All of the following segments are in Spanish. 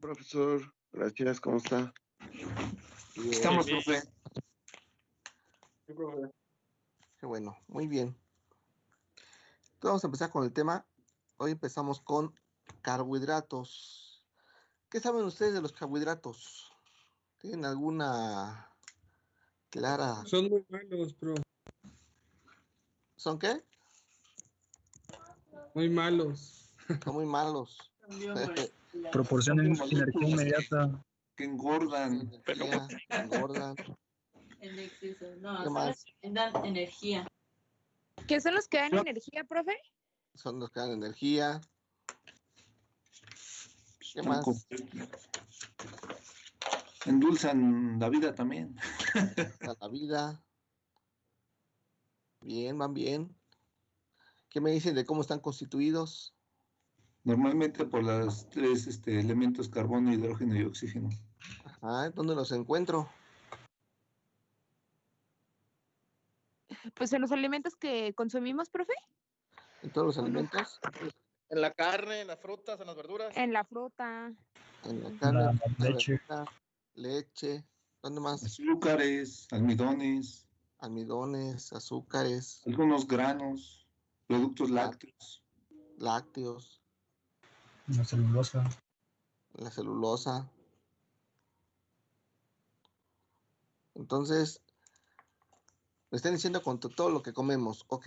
Profesor, gracias, ¿cómo está? Estamos, profe. Sí, profe. Qué bueno, muy bien. Entonces vamos a empezar con el tema. Hoy empezamos con carbohidratos. ¿Qué saben ustedes de los carbohidratos? ¿Tienen alguna clara? Son muy malos, bro. ¿Son qué? Muy malos. Son muy malos. Proporcionan energía inmediata. Que engordan. Energía, engordan. En exceso. No, ¿Qué son más? los que dan energía. ¿Qué son los que dan energía, profe? Son los que dan energía. ¿Qué Están más? Endulzan la vida también. A la vida. Bien, van bien. ¿Qué me dicen de cómo están constituidos? Normalmente por los tres elementos: carbono, hidrógeno y oxígeno. ¿Dónde los encuentro? Pues en los alimentos que consumimos, profe. ¿En todos los alimentos? En la carne, en las frutas, en las verduras. En la fruta. En la carne, La fruta, leche. verdura, leche. ¿Dónde más? Azúcares, almidones, Almidones, azúcares, algunos granos, productos lácteos. lácteos, La celulosa. la celulosa. Entonces, me están diciendo con todo lo que comemos. Ok.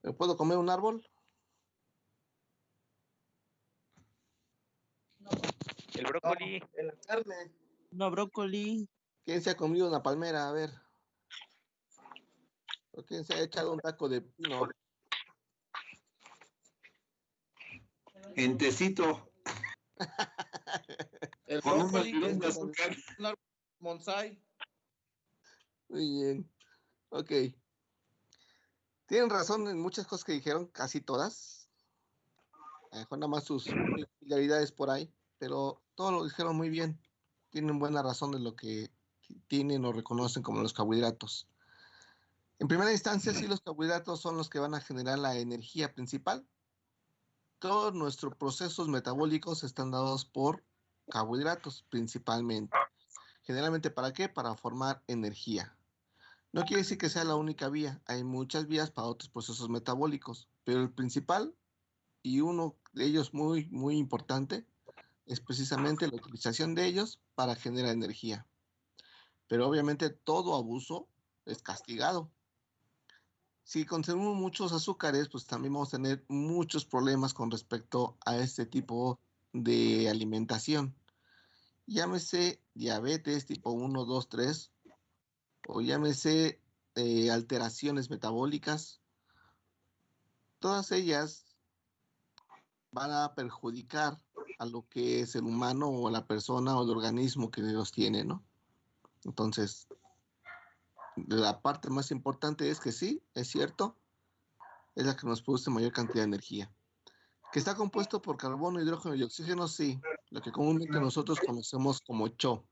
¿Me puedo comer un árbol? El brócoli. En la carne. No, brócoli. ¿Quién se ha comido una palmera? A ver. ¿O quién se ha echado un taco de pino? En tecito. El Con unos brócoli. kilos de azúcar. Un árbol bonsai. Muy bien. Ok. Tienen razón en muchas cosas que dijeron, casi todas. A lo mejor nada más sus peculiaridades por ahí, pero todos lo dijeron muy bien. Tienen buena razón de lo que tienen o reconocen como los carbohidratos. En primera instancia, sí, los carbohidratos son los que van a generar la energía principal. Todos nuestros procesos metabólicos están dados por carbohidratos principalmente. Generalmente, ¿para qué? Para formar energía. No quiere decir que sea la única vía. Hay muchas vías para otros procesos metabólicos, pero el principal y uno de ellos muy, muy importante es precisamente la utilización de ellos para generar energía. Pero obviamente todo abuso es castigado. Si consumimos muchos azúcares, pues también vamos a tener muchos problemas con respecto a este tipo de alimentación. Llámese diabetes tipo 1, 2, 3, o llámese alteraciones metabólicas. Todas ellas van a perjudicar a lo que es el humano o a la persona o el organismo que los tiene, ¿no? Entonces, la parte más importante es que sí, es cierto, es la que nos produce mayor cantidad de energía. ¿Que está compuesto por carbono, hidrógeno y oxígeno? Sí, lo que comúnmente nosotros conocemos como CHO.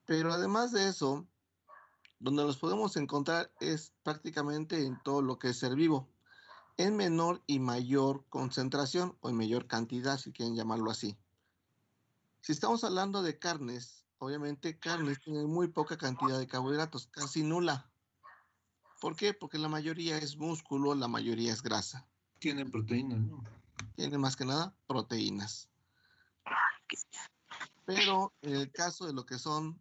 Pero además de eso, donde los podemos encontrar es prácticamente en todo lo que es ser vivo, en menor y mayor concentración o en mayor cantidad, si quieren llamarlo así. Si estamos hablando de carnes, obviamente carnes tienen muy poca cantidad de carbohidratos, casi nula. ¿Por qué? Porque la mayoría es músculo, la mayoría es grasa. Tienen proteínas, ¿no? Tienen más que nada proteínas. Pero en el caso de lo que son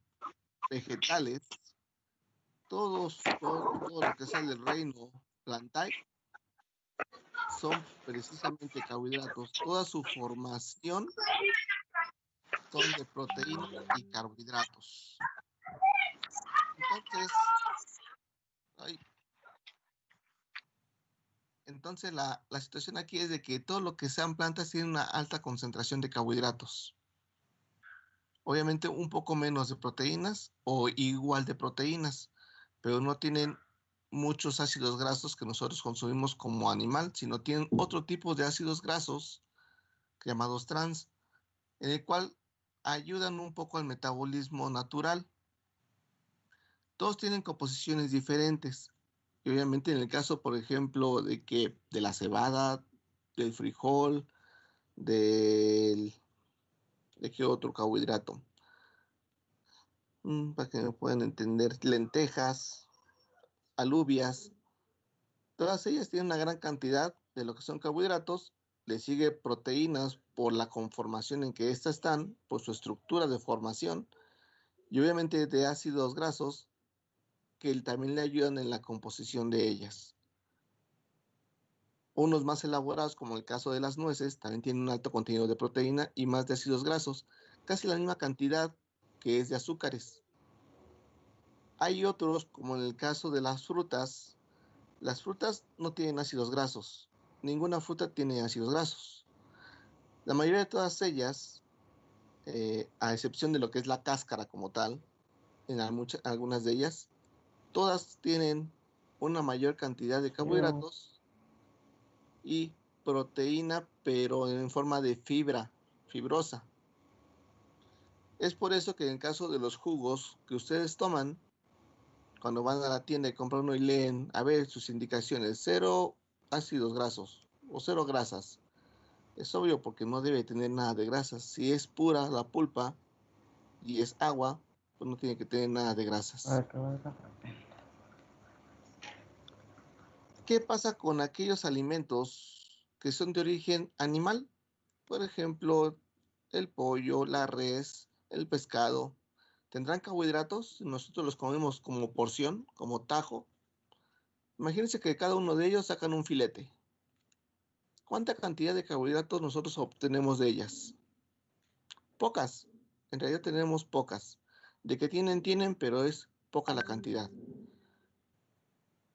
vegetales, todo lo que sale del reino plantae son precisamente carbohidratos. Toda su formación son de proteínas y carbohidratos. Entonces la situación aquí es de que todo lo que sean plantas tiene una alta concentración de carbohidratos. Obviamente un poco menos de proteínas o igual de proteínas, pero no tienen muchos ácidos grasos que nosotros consumimos como animal, sino tienen otro tipo de ácidos grasos llamados trans, en el cual ayudan un poco al metabolismo natural. Todos tienen composiciones diferentes. Y obviamente en el caso, por ejemplo, de la cebada, del frijol, ¿De qué otro carbohidrato? Para que me puedan entender, lentejas, alubias, todas ellas tienen una gran cantidad de lo que son carbohidratos. Le sigue proteínas por la conformación en que éstas están, por su estructura de formación, y obviamente de ácidos grasos que también le ayudan en la composición de ellas. Unos más elaborados, como el caso de las nueces, también tienen un alto contenido de proteína y más de ácidos grasos, casi la misma cantidad que es de azúcares. Hay otros, como en el caso de las frutas. Las frutas no tienen ácidos grasos. Ninguna fruta tiene ácidos grasos. La mayoría de todas ellas, a excepción de lo que es la cáscara como tal, en algunas de ellas, todas tienen una mayor cantidad de carbohidratos y proteína, pero en forma de fibrosa. Es por eso que en el caso de los jugos que ustedes toman, cuando van a la tienda y compran uno y leen, a ver sus indicaciones, 0 ácidos grasos o 0 grasas. Es obvio porque no debe tener nada de grasas. Si es pura la pulpa y es agua, pues no tiene que tener nada de grasas. ¿Qué pasa con aquellos alimentos que son de origen animal? Por ejemplo, el pollo, la res, el pescado. ¿Tendrán carbohidratos? Nosotros los comemos como porción, como tajo. Imagínense que cada uno de ellos sacan un filete. ¿Cuánta cantidad de carbohidratos nosotros obtenemos de ellas? Pocas. En realidad tenemos pocas. De que tienen, pero es poca la cantidad.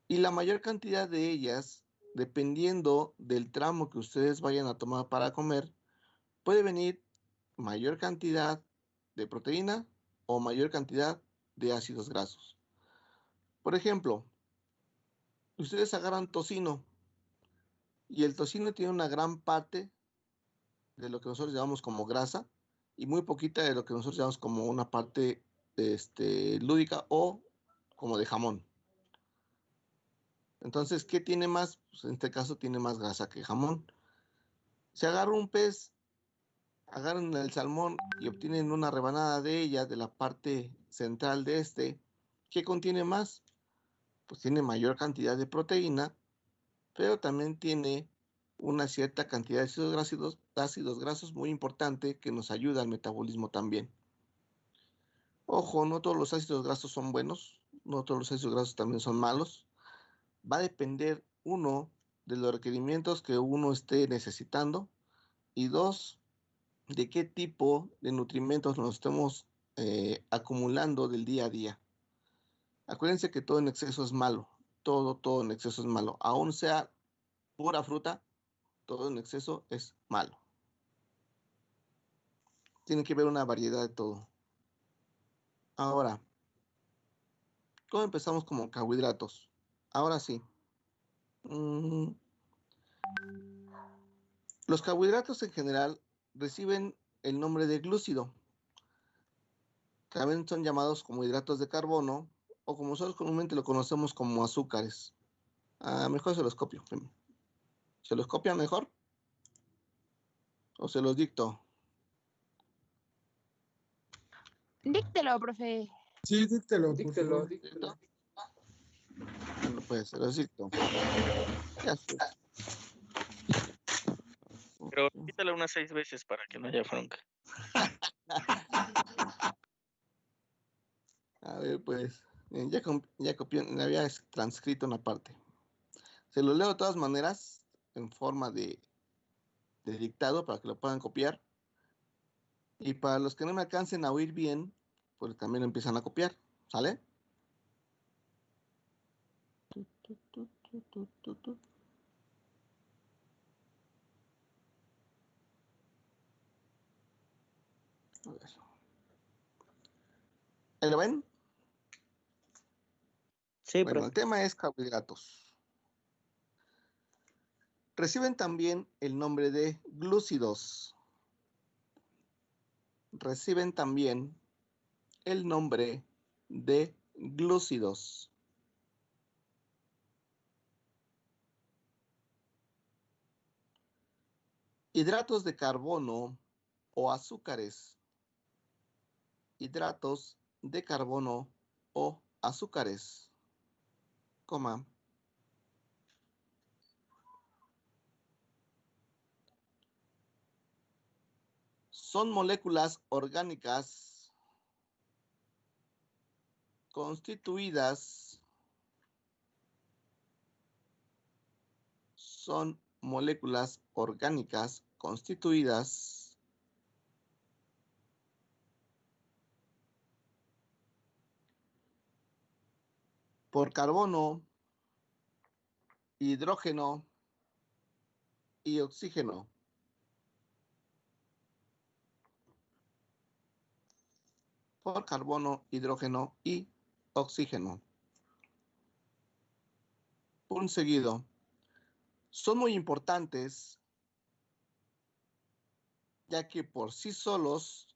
Y la mayor cantidad de ellas, dependiendo del tramo que ustedes vayan a tomar para comer, puede venir mayor cantidad de proteína o mayor cantidad de ácidos grasos. Por ejemplo, ustedes agarran tocino y el tocino tiene una gran parte de lo que nosotros llamamos como grasa y muy poquita de lo que nosotros llamamos como una parte lúdica o como de jamón. Entonces, ¿qué tiene más? Pues en este caso tiene más grasa que jamón. Si agarran un pez, agarran el salmón y obtienen una rebanada de ella, de la parte central de ¿qué contiene más? Pues tiene mayor cantidad de proteína, pero también tiene una cierta cantidad de ácidos grasos muy importante que nos ayuda al metabolismo también. Ojo, no todos los ácidos grasos son buenos, no todos los ácidos grasos también son malos. Va a depender, uno, de los requerimientos que uno esté necesitando y dos, de qué tipo de nutrimentos nos estemos acumulando del día a día. Acuérdense que todo en exceso es malo, todo en exceso es malo. Aún sea pura fruta, todo en exceso es malo. Tiene que haber una variedad de todo. Ahora, ¿cómo empezamos como carbohidratos? Ahora sí. Los carbohidratos en general reciben el nombre de glúcido. También son llamados como hidratos de carbono o como nosotros comúnmente lo conocemos como azúcares. Mejor se los copio. ¿Se los copia mejor? ¿O se los dicto? Díctelo, profe. Sí, díctelo, por Díctelo, favor. díctelo. Bueno, pues se los dicto. Ya sé. Pero quítala unas 6 veces para que no haya bronca. A ver, pues, ya copié, me había transcrito una parte. Se lo leo de todas maneras en forma de dictado para que lo puedan copiar. Y para los que no me alcancen a oír bien, pues también empiezan a copiar. ¿Sale? A ver. ¿Ahí lo ven? Sí, Bueno, pero el tema es carbohidratos. Reciben también el nombre de glúcidos. Reciben también el nombre de glúcidos. Hidratos de carbono o azúcares. Hidratos de carbono o azúcares, coma. Son moléculas orgánicas constituidas. Son moléculas orgánicas constituidas por carbono, hidrógeno y oxígeno. Por carbono, hidrógeno y oxígeno. Un seguido. Son muy importantes, ya que por sí solos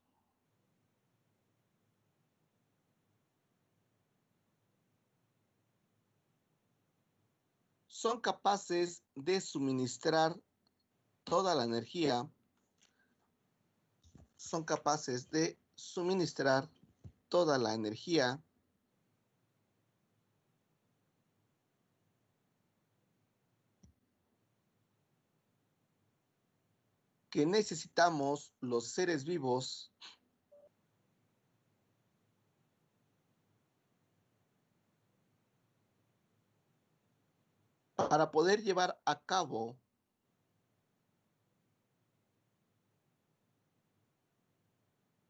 son capaces de suministrar toda la energía. Son capaces de suministrar toda la energía que necesitamos los seres vivos para poder llevar a cabo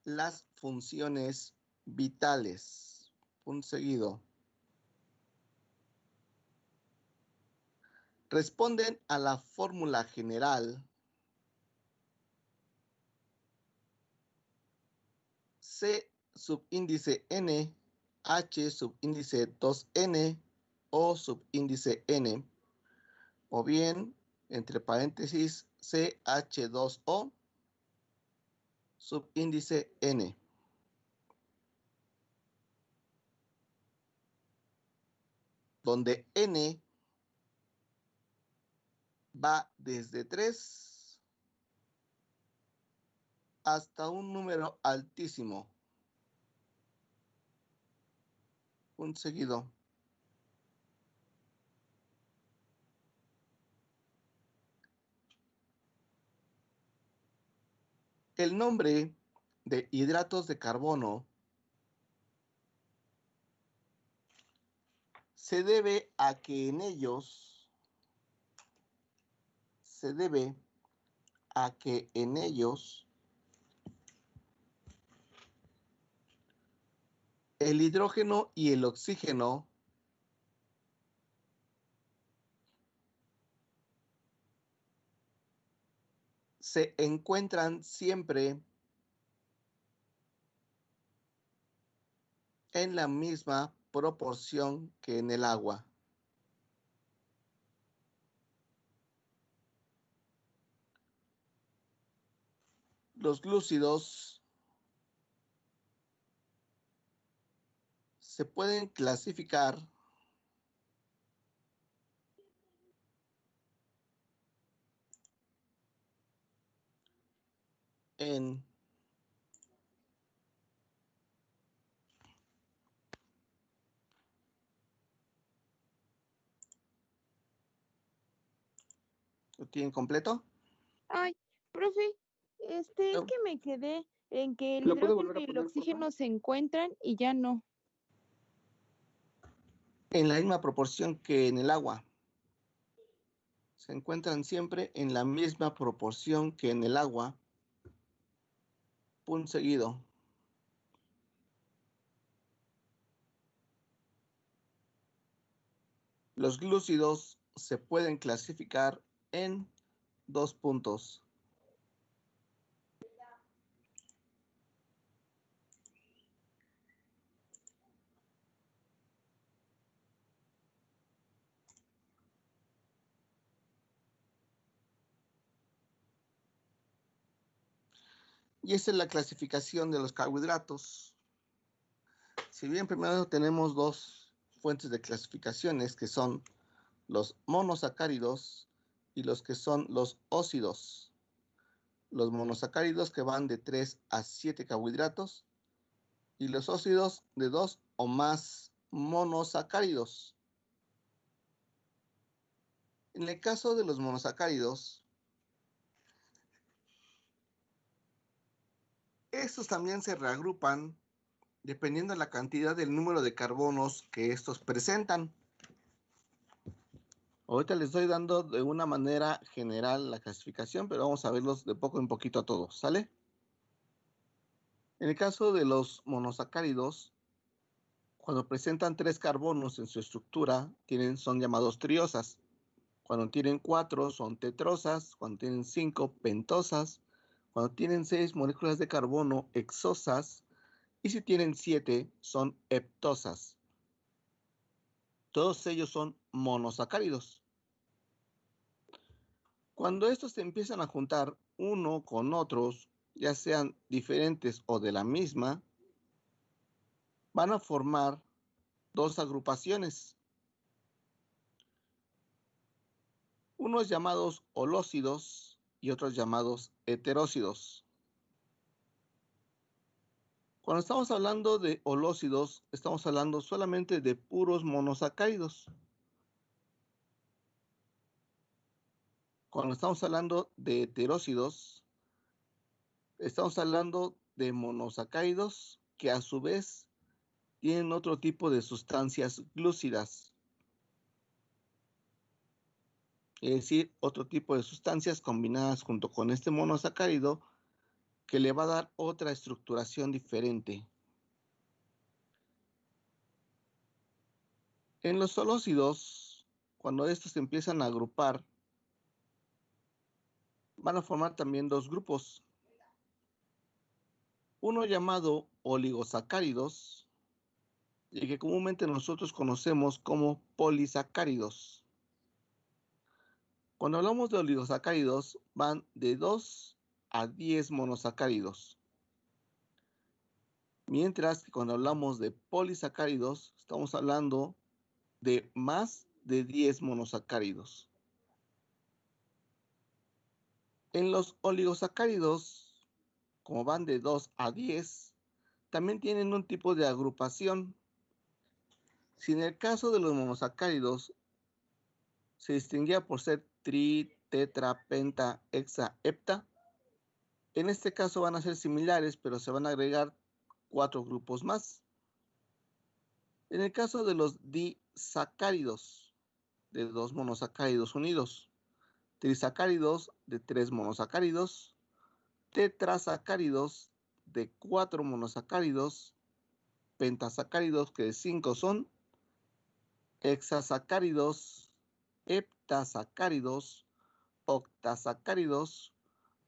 las funciones vitales. Un seguido. Responden a la fórmula general C subíndice N, H subíndice 2N o subíndice N, o bien, entre paréntesis, CH2O subíndice N. Donde N va desde 3 hasta un número altísimo. Un seguido. El nombre de hidratos de carbono se debe a que en ellos el hidrógeno y el oxígeno se encuentran siempre en la misma proporción que en el agua. Los glúcidos se pueden clasificar en ¿Lo tienen completo? Ay, profe, es que me quedé en que el ¿Lo puedo hidrógeno volver a y el poner, por oxígeno favor? se encuentran y ya no. En la misma proporción que en el agua. Se encuentran siempre en la misma proporción que en el agua. Punto seguido. Los glúcidos se pueden clasificar en 2 puntos. Y esa es la clasificación de los carbohidratos. Si bien primero tenemos 2 fuentes de clasificaciones, que son los monosacáridos y los que son los óxidos. los monosacáridos que van de 3 a 7 carbohidratos y los óxidos de 2 o más monosacáridos. En el caso de los monosacáridos, estos también se reagrupan dependiendo de la cantidad del número de carbonos que estos presentan. Ahorita les estoy dando de una manera general la clasificación, pero vamos a verlos de poco en poquito a todos, ¿sale? En el caso de los monosacáridos, cuando presentan 3 carbonos en su estructura, son llamados triosas. Cuando tienen 4 son tetrosas, cuando tienen 5 pentosas, cuando tienen 6 moléculas de carbono hexosas, y si tienen 7 son heptosas. Todos ellos son monosacáridos. Cuando estos se empiezan a juntar uno con otros, ya sean diferentes o de la misma, van a formar 2 agrupaciones. Unos llamados holócidos y otros llamados heterócidos. Cuando estamos hablando de holócidos, estamos hablando solamente de puros monosacáridos. Cuando estamos hablando de heterócidos, estamos hablando de monosacáridos que a su vez tienen otro tipo de sustancias glúcidas. Es decir, otro tipo de sustancias combinadas junto con este monosacárido que le va a dar otra estructuración diferente. En los holócidos, cuando estos se empiezan a agrupar, van a formar también 2 grupos. Uno llamado oligosacáridos y que comúnmente nosotros conocemos como polisacáridos. Cuando hablamos de oligosacáridos, van de 2 a 10 monosacáridos. Mientras que cuando hablamos de polisacáridos, estamos hablando de más de 10 monosacáridos. En los oligosacáridos, como van de 2 a 10, también tienen un tipo de agrupación. Si en el caso de los monosacáridos se distinguía por ser tri, tetra, penta, hexa, hepta, en este caso van a ser similares, pero se van a agregar 4 grupos más. En el caso de los disacáridos, de 2 monosacáridos unidos, trisacáridos de 3 monosacáridos, tetrasacáridos de 4 monosacáridos, pentasacáridos que de 5 son, hexasacáridos, heptasacáridos, octasacáridos,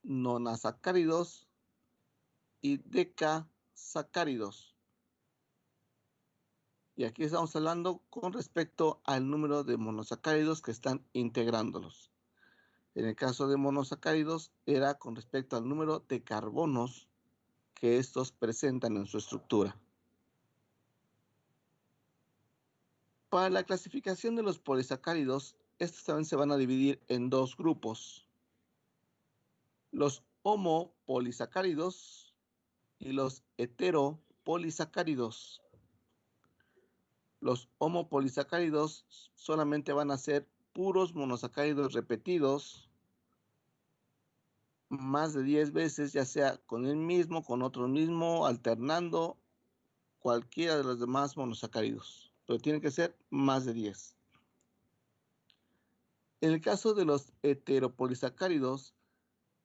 nonasacáridos y decasacáridos. Y aquí estamos hablando con respecto al número de monosacáridos que están integrándolos. En el caso de monosacáridos era con respecto al número de carbonos que estos presentan en su estructura. Para la clasificación de los polisacáridos, estos también se van a dividir en 2 grupos. Los homopolisacáridos y los heteropolisacáridos. Los homopolisacáridos solamente van a ser puros monosacáridos repetidos más de 10 veces, ya sea con el mismo, con otro mismo, alternando cualquiera de los demás monosacáridos, pero tiene que ser más de 10. En el caso de los heteropolisacáridos,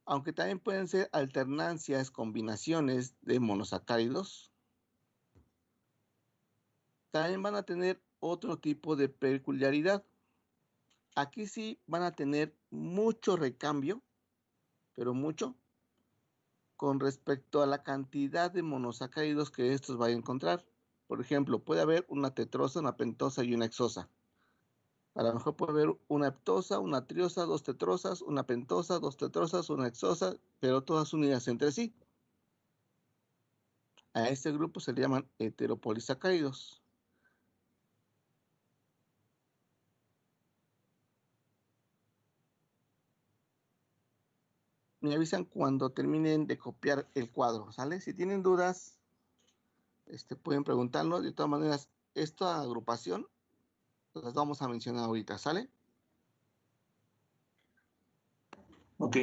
aunque también pueden ser alternancias, combinaciones de monosacáridos, también van a tener otro tipo de peculiaridad. Aquí sí van a tener mucho recambio, pero mucho, con respecto a la cantidad de monosacáridos que estos vayan a encontrar. Por ejemplo, puede haber una tetrosa, una pentosa y una hexosa. A lo mejor puede haber una heptosa, una triosa, 2 tetrosas, una pentosa, 2 tetrosas, una hexosa, pero todas unidas entre sí. A este grupo se le llaman heteropolisacáridos. Me avisan cuando terminen de copiar el cuadro, ¿sale? Si tienen dudas, pueden preguntarnos. De todas maneras, esta agrupación las vamos a mencionar ahorita, ¿sale? Ok.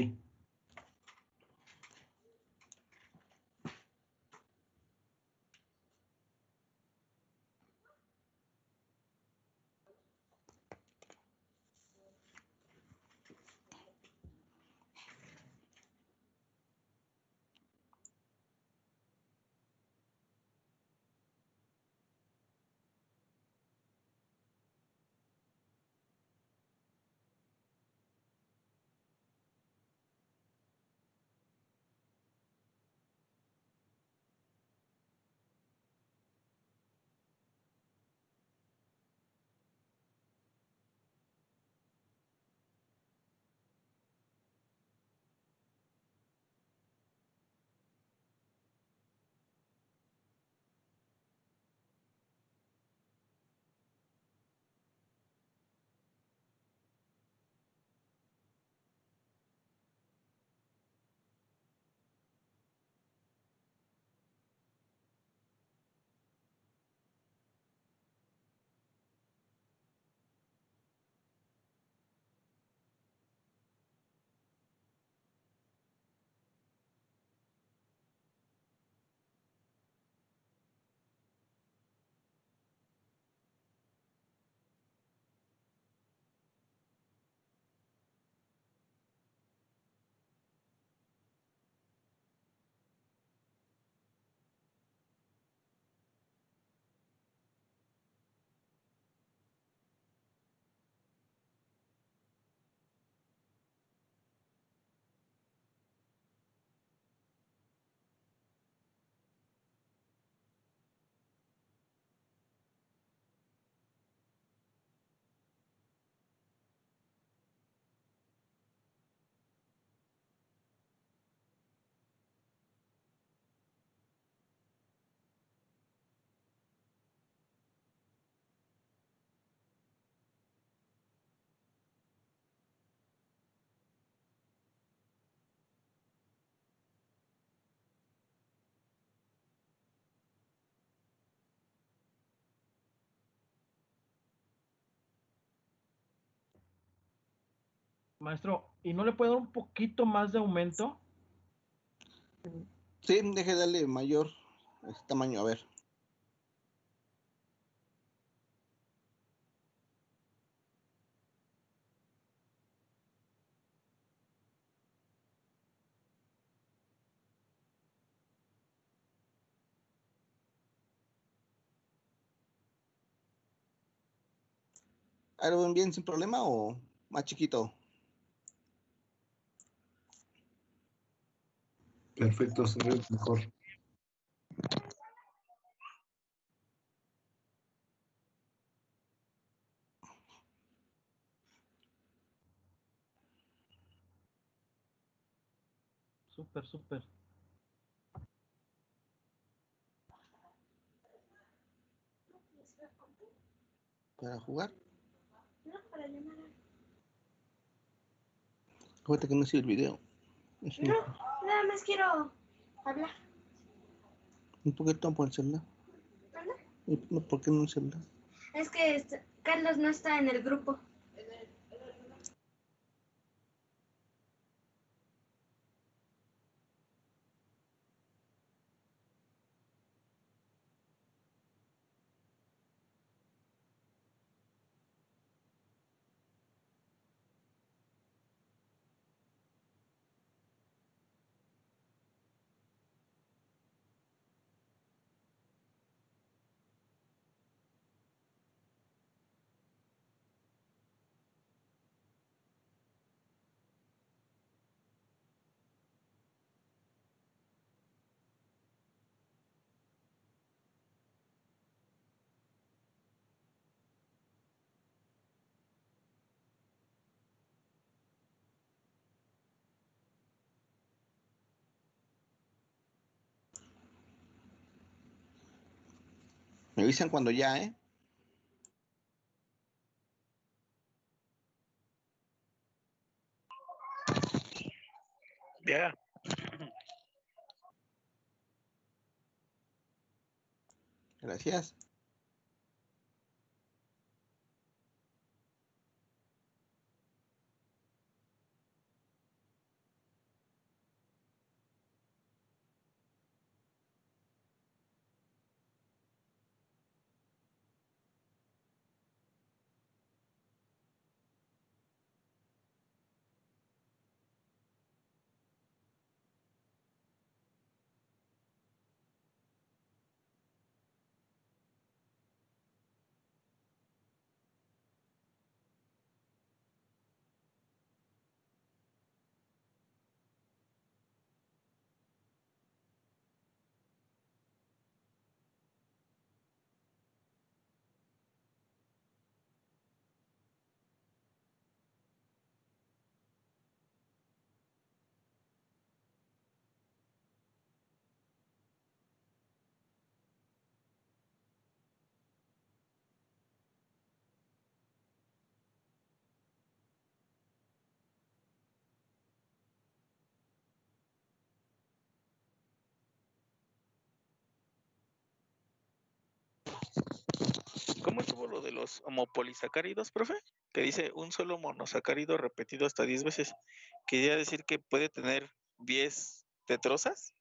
Maestro, ¿y no le puede dar un poquito más de aumento? Sí, deje darle mayor tamaño, a ver. ¿Ahora ven bien sin problema o más chiquito? Perfecto, se ve mejor. Súper, súper. ¿Para jugar? No, para llamar. Acuérdate que no sigue el video. No, nada más quiero hablar. ¿Y por qué toman por el celular? ¿Verdad? ¿Y por qué no el celular? Es que Carlos no está en el grupo. Me avisan cuando ya, ¿eh? Ya Gracias. ¿Cómo estuvo lo de los homopolisacáridos, profe? Que dice un solo monosacárido repetido hasta 10 veces. ¿Quería decir que puede tener 10 tetrosas?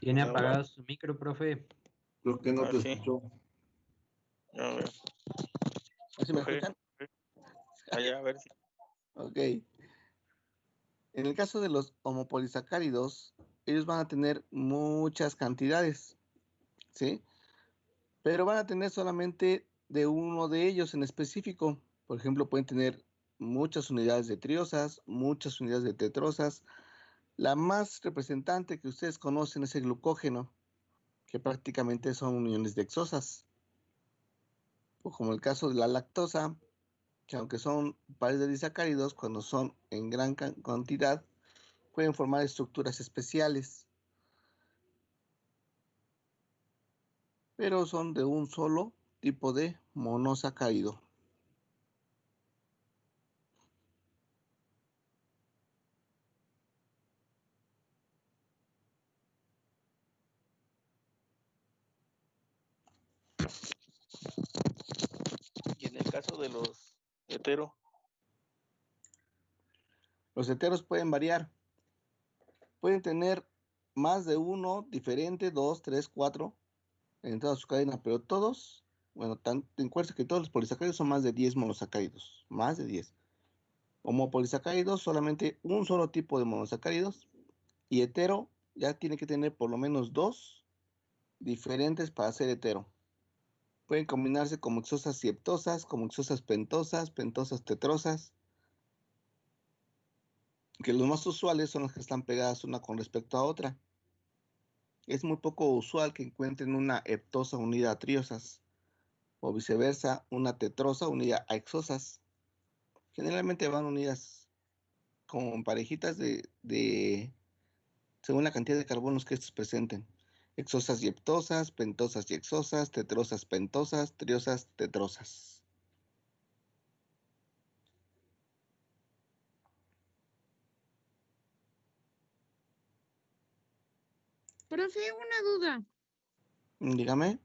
Tiene apagado su micro, profe. Creo que no te sí. escuchó. A ver. ¿Sí me Profe, escuchan? allá, a ver si. Ok. En el caso de los homopolisacáridos, ellos van a tener muchas cantidades, ¿sí? Pero van a tener solamente de uno de ellos en específico. Por ejemplo, pueden tener muchas unidades de triosas, muchas unidades de tetrosas. La más representante que ustedes conocen es el glucógeno, que prácticamente son uniones de hexosas. O como el caso de la lactosa, que aunque son pares de disacáridos, cuando son en gran cantidad, pueden formar estructuras especiales, pero son de un solo tipo de monosacárido. Y en el caso de los hetero. Los heteros pueden variar, pueden tener más de uno diferente, 2, 3, 4 en toda su cadena, pero todos, bueno, recuerden que todos los polisacáridos son más de 10 monosacáridos, más de 10. Homopolisacáridos, solamente un solo tipo de monosacáridos, y hetero ya tiene que tener por lo menos 2 diferentes para ser hetero. Pueden combinarse como hexosas sieptosas, como hexosas pentosas, pentosas tetrosas, que los más usuales son las que están pegadas una con respecto a otra. Es muy poco usual que encuentren una heptosa unida a triosas, o viceversa, una tetrosa unida a hexosas. Generalmente van unidas con parejitas según la cantidad de carbonos que estos presenten. Hexosas y heptosas, pentosas y hexosas, tetrosas, pentosas, triosas, tetrosas. Profe, una duda. Dígame.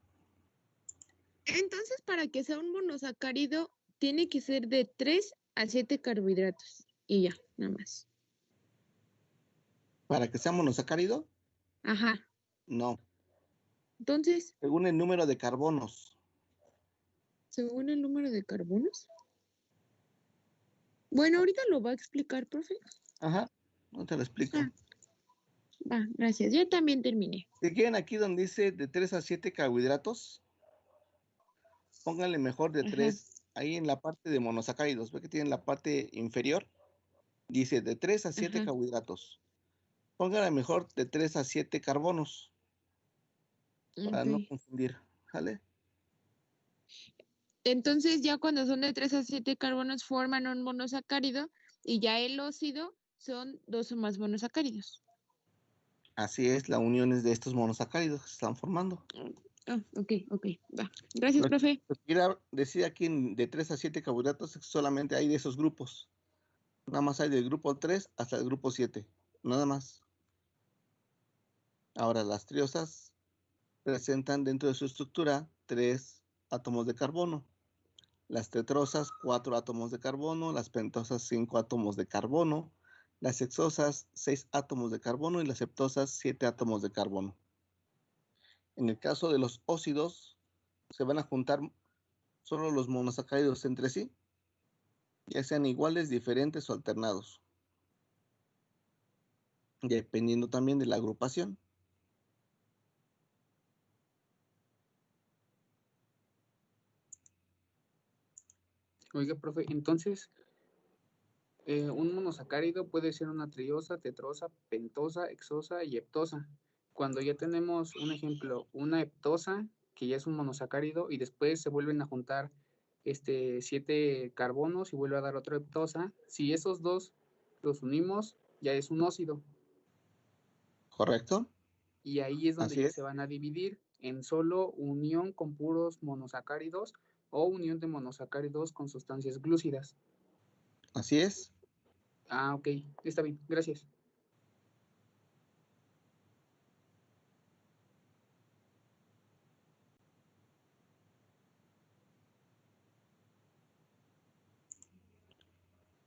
Entonces, para que sea un monosacárido, tiene que ser de 3 a 7 carbohidratos. Y ya, nada más. ¿Para que sea monosacárido? Ajá. No. Entonces, Según el número de carbonos. según el número de carbonos. Bueno, ahorita lo va a explicar, profe. Ajá, no te lo explico. Va, gracias. Ya también terminé. Si quieren aquí donde dice de 3 a 7 carbohidratos, pónganle mejor de 3 ahí en la parte de monosacáridos. ¿Ve que tienen la parte inferior? Dice de 3 a 7 carbohidratos. Pónganle mejor de 3 a 7 carbonos. Para no confundir. ¿Vale? Entonces, ya cuando son de 3 a 7 carbonos forman un monosacárido y ya el óxido son 2 o más monosacáridos. Así es, la unión es de estos monosacáridos que se están formando. Ah, ok, va. Gracias, Lo profe. que quiero decir aquí de 3 a 7 carbohidratos es que solamente hay de esos grupos. Nada más hay del grupo 3 hasta el grupo 7. Nada más. Ahora, las triosas presentan dentro de su estructura 3 átomos de carbono. Las tetrosas, 4 átomos de carbono. Las pentosas, 5 átomos de carbono. Las hexosas, 6 átomos de carbono. Y las heptosas, 7 átomos de carbono. En el caso de los óxidos, se van a juntar solo los monosacáridos entre sí, ya sean iguales, diferentes o alternados, dependiendo también de la agrupación. Oiga, profe, entonces, un monosacárido puede ser una triosa, tetrosa, pentosa, hexosa y heptosa. Cuando ya tenemos un ejemplo, una heptosa, que ya es un monosacárido, y después se vuelven a juntar 7 carbonos y vuelve a dar otra heptosa, si esos dos los unimos, ya es un óxido. ¿Correcto? Y ahí es donde Así ya es. se van a dividir en solo unión con puros monosacáridos o unión de monosacáridos con sustancias glúcidas. Así es. Ah, ok, está bien, gracias.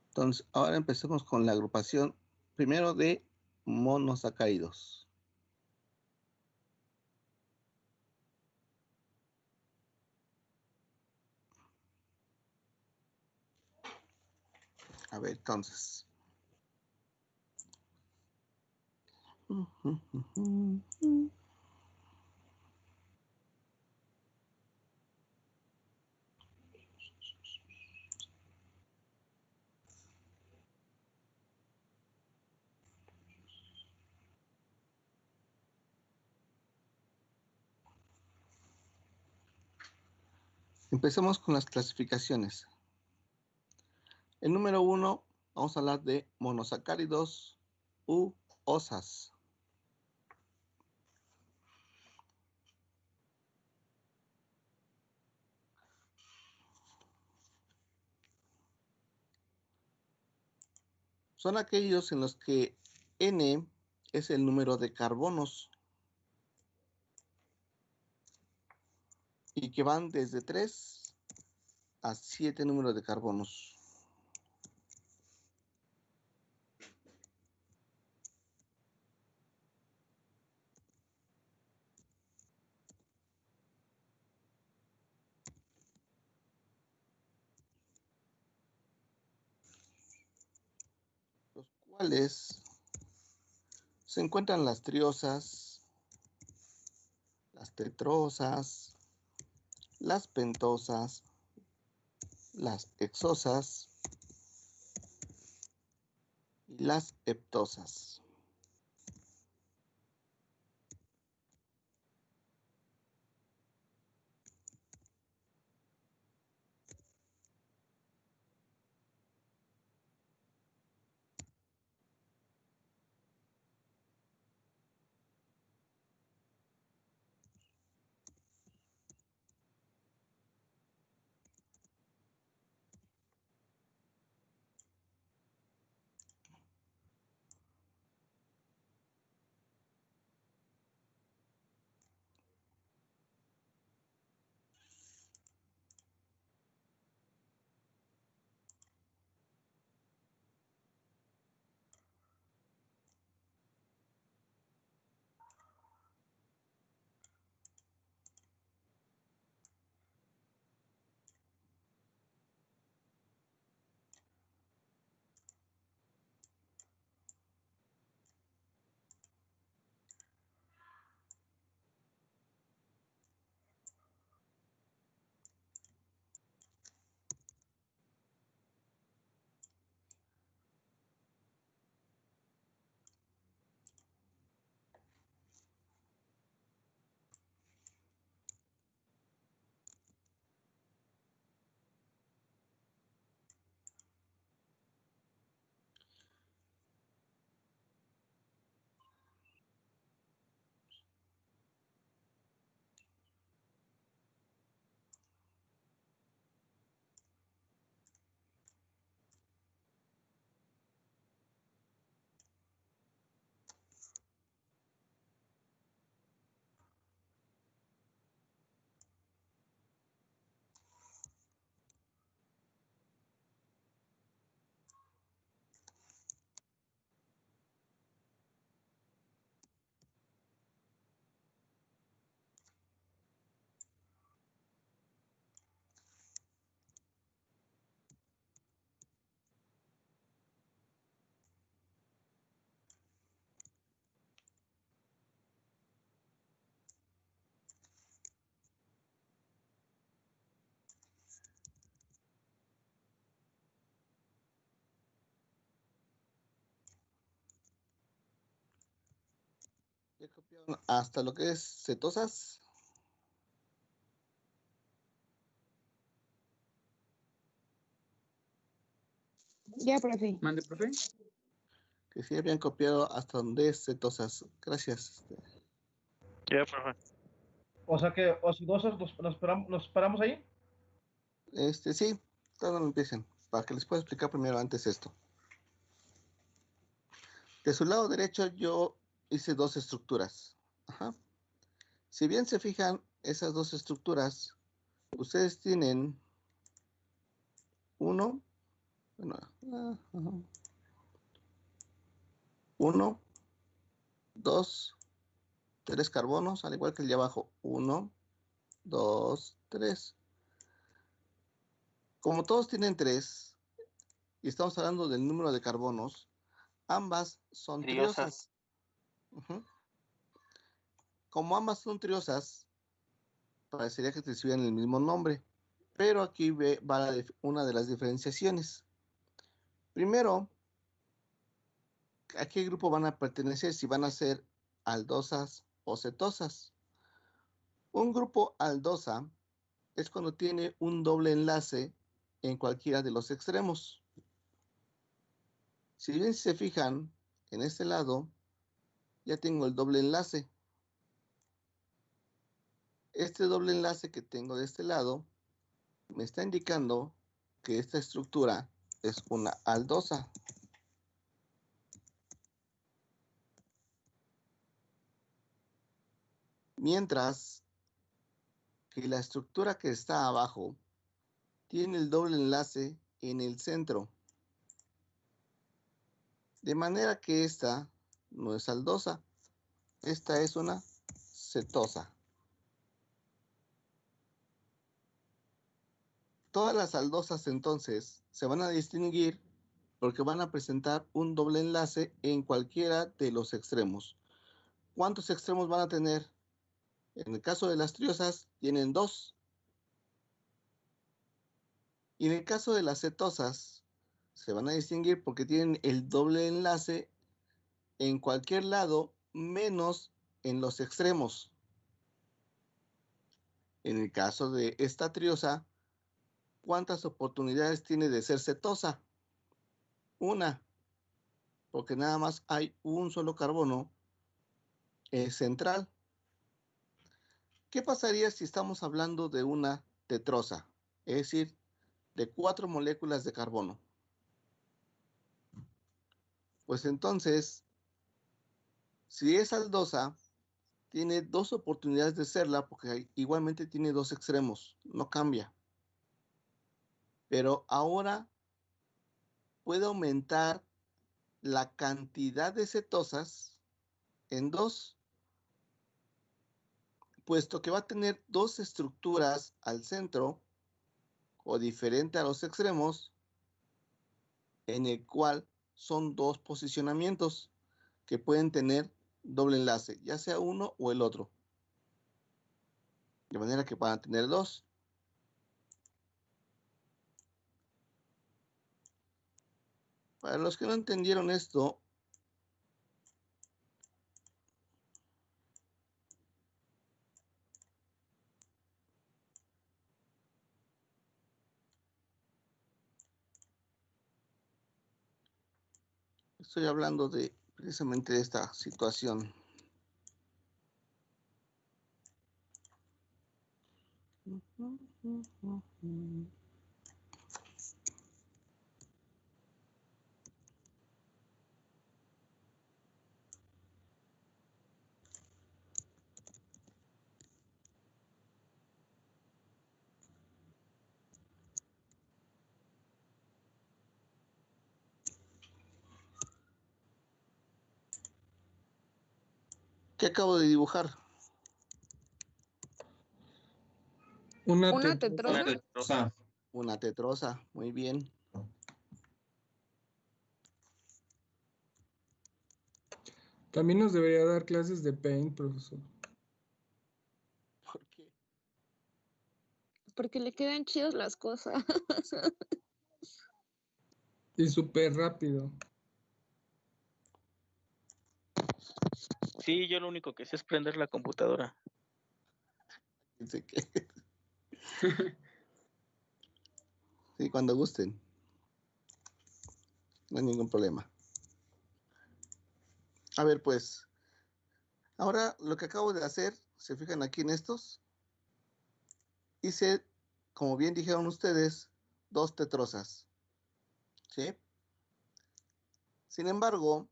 Entonces, ahora empecemos con la agrupación primero de monosacáridos. A ver, entonces. Empecemos con las clasificaciones. El número 1, vamos a hablar de monosacáridos u osas. Son aquellos en los que N es el número de carbonos y que van desde 3 a 7 números de carbonos. Los cuales se encuentran las triosas, las tetrosas, las pentosas, las hexosas y las heptosas. ¿Ya copiaron hasta lo que es cetosas? Ya, profe. Mande, profe. Que sí habían copiado hasta donde es cetosas. Gracias. Ya, profe. O sea que ocidosos nos paramos ahí. Sí, todavía no empiecen. Para que les pueda explicar primero antes esto. De su lado derecho yo hice dos estructuras. Ajá. Si bien se fijan, esas dos estructuras, ustedes tienen uno, bueno, uno, dos, tres carbonos, al igual que el de abajo. 1, 2, 3. Como todos tienen 3, y estamos hablando del número de carbonos, ambas son triosas. Uh-huh. Como ambas son triosas, parecería que recibían el mismo nombre, pero aquí va una de las diferenciaciones. Primero, ¿a qué grupo van a pertenecer? Si van a ser aldosas o cetosas. Un grupo aldosa es cuando tiene un doble enlace en cualquiera de los extremos. Si bien se fijan, en este lado ya tengo el doble enlace. Este doble enlace que tengo de este lado me está indicando que esta estructura es una aldosa. Mientras que la estructura que está abajo tiene el doble enlace en el centro. De manera que esta no es aldosa, esta es una cetosa. Todas las aldosas entonces se van a distinguir porque van a presentar un doble enlace en cualquiera de los extremos. ¿Cuántos extremos van a tener? En el caso de las triosas tienen 2. Y en el caso de las cetosas se van a distinguir porque tienen el doble enlace en cualquier lado menos en los extremos. En el caso de esta triosa, ¿cuántas oportunidades tiene de ser cetosa? Una, porque nada más hay un solo carbono central. ¿Qué pasaría si estamos hablando de una tetrosa? Es decir, de 4 moléculas de carbono. Pues entonces, si es aldosa, tiene 2 oportunidades de serla porque igualmente tiene 2 extremos, no cambia. Pero ahora puede aumentar la cantidad de cetosas en 2, puesto que va a tener 2 estructuras al centro o diferente a los extremos, en el cual son 2 posicionamientos que pueden tener doble enlace, ya sea uno o el otro. De manera que van a tener 2. Para los que no entendieron esto, estoy hablando de precisamente de esta situación. ¿Qué acabo de dibujar? Una tetrosa. tetrosa. Una tetrosa, muy bien. También nos debería dar clases de Paint, profesor. ¿Por qué? Porque le quedan chidas las cosas. Y súper rápido. Sí, yo lo único que sé es prender la computadora. Dice que sí, cuando gusten. No hay ningún problema. A ver, pues, ahora lo que acabo de hacer, se fijan aquí en estos, hice, como bien dijeron ustedes, 2 tetrosas, ¿sí? Sin embargo,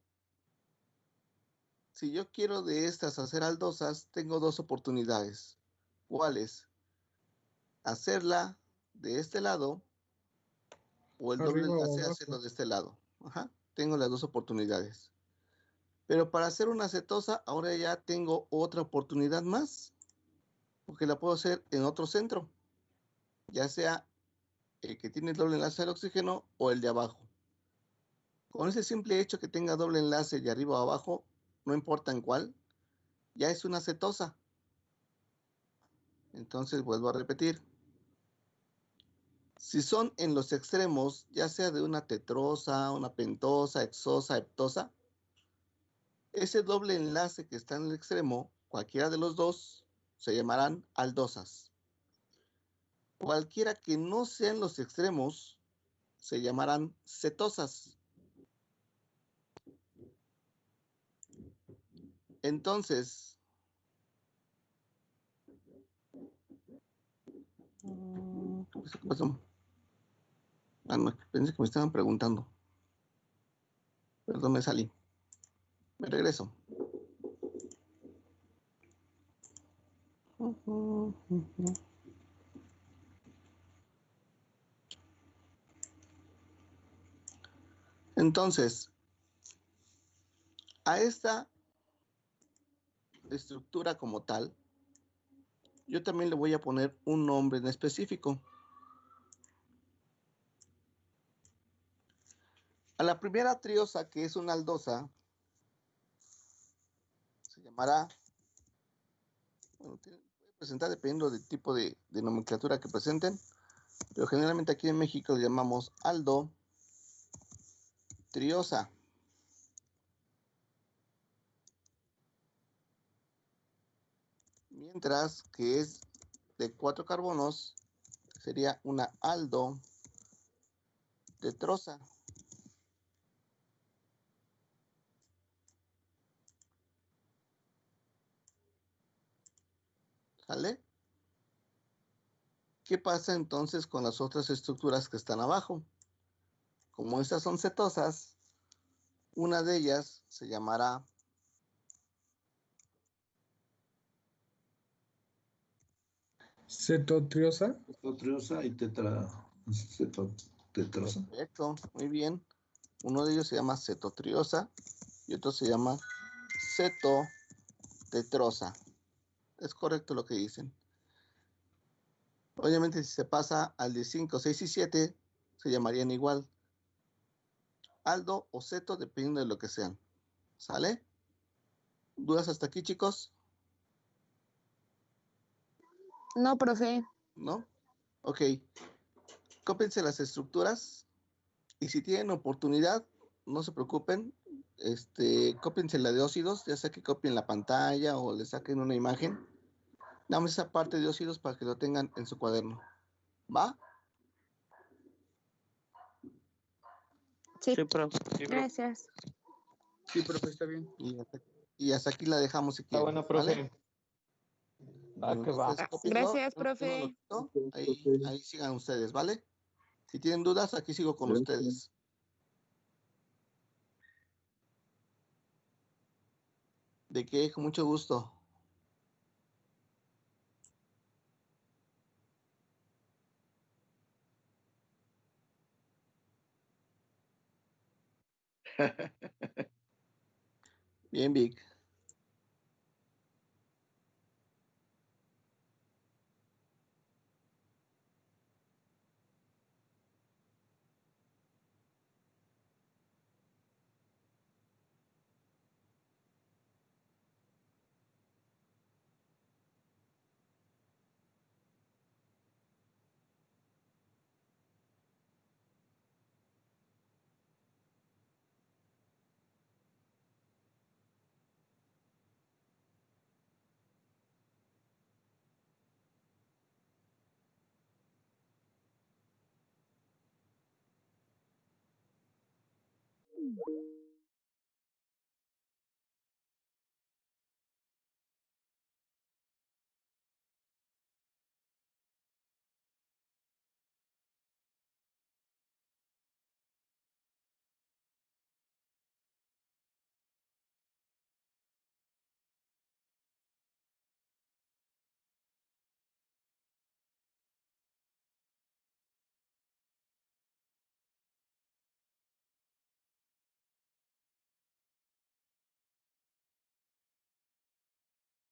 si yo quiero de estas hacer aldosas, tengo 2 oportunidades. ¿Cuáles? Hacerla de este lado o el doble Arriba o enlace abajo. hacerlo de este lado. Ajá, tengo las 2 oportunidades. Pero para hacer una cetosa, ahora ya tengo otra oportunidad más, porque la puedo hacer en otro centro, ya sea el que tiene el doble enlace al oxígeno o el de abajo. Con ese simple hecho que tenga doble enlace de arriba o abajo, no importa en cuál, ya es una cetosa. Entonces vuelvo a repetir. Si son en los extremos, ya sea de una tetrosa, una pentosa, hexosa, heptosa, ese doble enlace que está en el extremo, cualquiera de los dos, se llamarán aldosas. Cualquiera que no sean los extremos, se llamarán cetosas. Entonces, ¿qué pasó? Ah, no, pensé que me estaban preguntando. Perdón, me salí. Me regreso. Entonces, a esta estructura como tal, yo también le voy a poner un nombre en específico. A la primera triosa, que es una aldosa, se llamará, bueno, puede presentar dependiendo del tipo de nomenclatura que presenten, pero generalmente aquí en México le llamamos aldo triosa. Mientras que es de 4 carbonos, sería una aldo tetrosa. ¿Sale? ¿Qué pasa entonces con las otras estructuras que están abajo? Como estas son cetosas, una de ellas se llamará Cetotriosa. Cetotriosa y tetrosa. Perfecto, muy bien. Uno de ellos se llama cetotriosa y otro se llama cetotetrosa. Es correcto lo que dicen. Obviamente, si se pasa al de 5, 6 y 7, se llamarían igual. Aldo o ceto, dependiendo de lo que sean. ¿Sale? ¿Dudas hasta aquí, chicos? No, profe. ¿No? Ok. Cópiense las estructuras y si tienen oportunidad, no se preocupen. Cópiense la de óxidos, ya sea que copien la pantalla o le saquen una imagen. Dame esa parte de óxidos para que lo tengan en su cuaderno. ¿Va? Sí, profe. gracias. Sí, profe, está bien. Y hasta aquí la dejamos si Está quieren. bueno, profe. ¿Vale? Va que va. Entonces, cópienlo, Gracias, yo no lo profe. quito, ahí sigan ustedes, ¿vale? Si tienen dudas, aquí sigo con ustedes. ¿De qué? Con mucho gusto. Bien, Vic.